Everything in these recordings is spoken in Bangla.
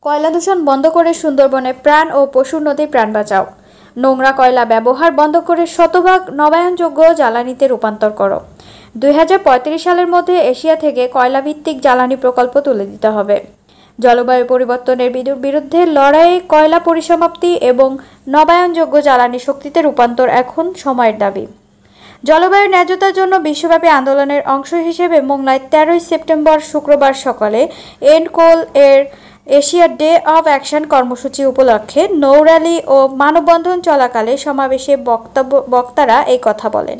কয়লা দূষণ বন্ধ করে সুন্দরবনে প্রাণ ও পশুর নদীর প্রাণ বাঁচাও। নোংরা কয়লা ব্যবহার বন্ধ করে শতভাগ নবায়নযোগ্য জ্বালানিতে রূপান্তর করো। 2035 সালের মধ্যে এশিয়া থেকে কয়লা ভিত্তিক জ্বালানি প্রকল্প তুলে দিতে হবে। জলবায়ু পরিবর্তনের বিরুদ্ধে লড়াইয়ে কয়লা পরিসমাপ্তি এবং নবায়নযোগ্য জ্বালানি শক্তিতে রূপান্তর এখন সময়ের দাবি। জলবায়ু ন্যায্যতার জন্য বিশ্বব্যাপী আন্দোলনের অংশ হিসেবে মোংলায় 13 সেপ্টেম্বর শুক্রবার সকালে এন্ড কোল এর এশিয়া ডে অফ অ্যাকশন কর্মসূচি উপলক্ষে নৌ র্যালি ও মানববন্ধন চলাকালে সমাবেশে বক্তারা এই কথা বলেন।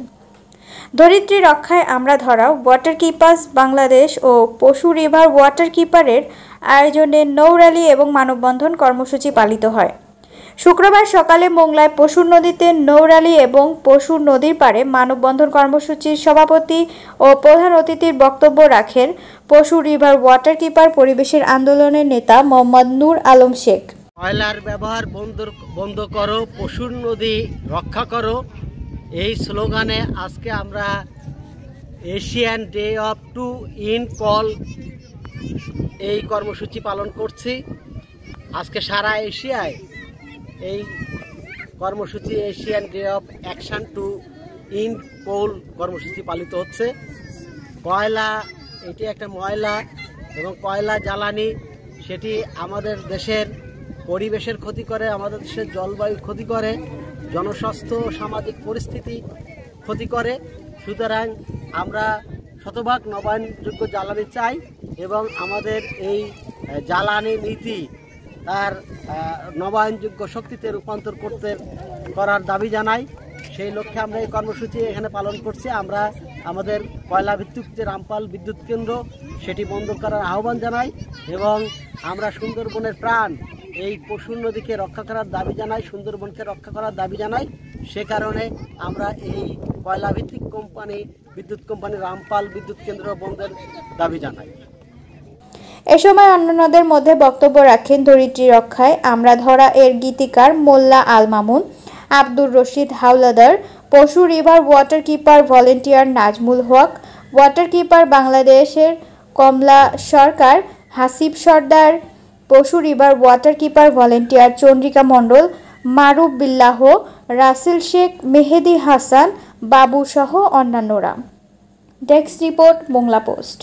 ধরিত্রী রক্ষায় আমরা ধরাও ওয়াটার কিপার্স বাংলাদেশ ও পশু রিভার ওয়াটার কিপারের আয়োজনে নৌ র্যালি এবং মানববন্ধন কর্মসূচি পালিত হয়। শুক্রবার সকালে মোংলায় পশুর নদীতে নৌ র্যালি এবং পশুর নদীর পাড়ে মানববন্ধন কর্মসূচির সভাপতি ও প্রধান অতিথির বক্তব্য রাখেন পশু রিভার ওয়াটার কিপার পরিবেশের আন্দোলনের নেতা মোহাম্মদ নূর আলম শেখ। কয়লার ব্যবহার বন্ধ করো, পশুর নদী রক্ষা করো, এই স্লোগানে আজকে আমরা Asian day of to end coal এই কর্মসূচি পালন করছি। আজকে সারা এশিয়ায় এই কর্মসূচি Asian day of action to end coal কর্মসূচি পালিত হচ্ছে। কয়লা এটি একটা ময়লা এবং কয়লা জ্বালানি, সেটি আমাদের দেশের পরিবেশের ক্ষতি করে, আমাদের দেশের জলবায়ু ক্ষতি করে, জনস্বাস্থ্য সামাজিক পরিস্থিতি ক্ষতি করে। সুতরাং আমরা শতভাগ নবায়নযোগ্য জ্বালানি চাই এবং আমাদের এই জ্বালানি নীতি তার নবায়নযোগ্য শক্তিতে রূপান্তর করার দাবি জানাই। সেই লক্ষ্যে আমরা এই কর্মসূচি এখানে পালন করছি। আমরা আমাদের কয়লা ভিত্তিক যে রামপাল বিদ্যুৎ কেন্দ্র সেটি বন্ধ করার আহ্বান জানাই এবং আমরা সুন্দরবনের প্রাণ এই পশুর নদীকে রক্ষা করার দাবি জানাই, সুন্দরবনকে রক্ষা করার দাবি জানাই। সে কারণে আমরা এই কয়লা ভিত্তিক বিদ্যুৎ কোম্পানি রামপাল বিদ্যুৎ কেন্দ্র বন্ধের দাবি জানাই। এ সময় অন্যান্যদের মধ্যে বক্তব্য রাখেন ধরিত্রী রক্ষায় আমরা ধরা এর গীতিকার মোল্লা আল মামুন, আব্দুর রশিদ হাওলাদার, পশু river water keeper volunteer Nazmul Haque, water keeper বাংলাদেশের কমলা সরকার, হাসিব সর্দার, পশু river water keeper volunteer Chandrika Mondal, Maruf Billah, Russel Sheikh, Mehedi Hasan, Babu সহ অন্যান্যরা। Desk report, Mongla post.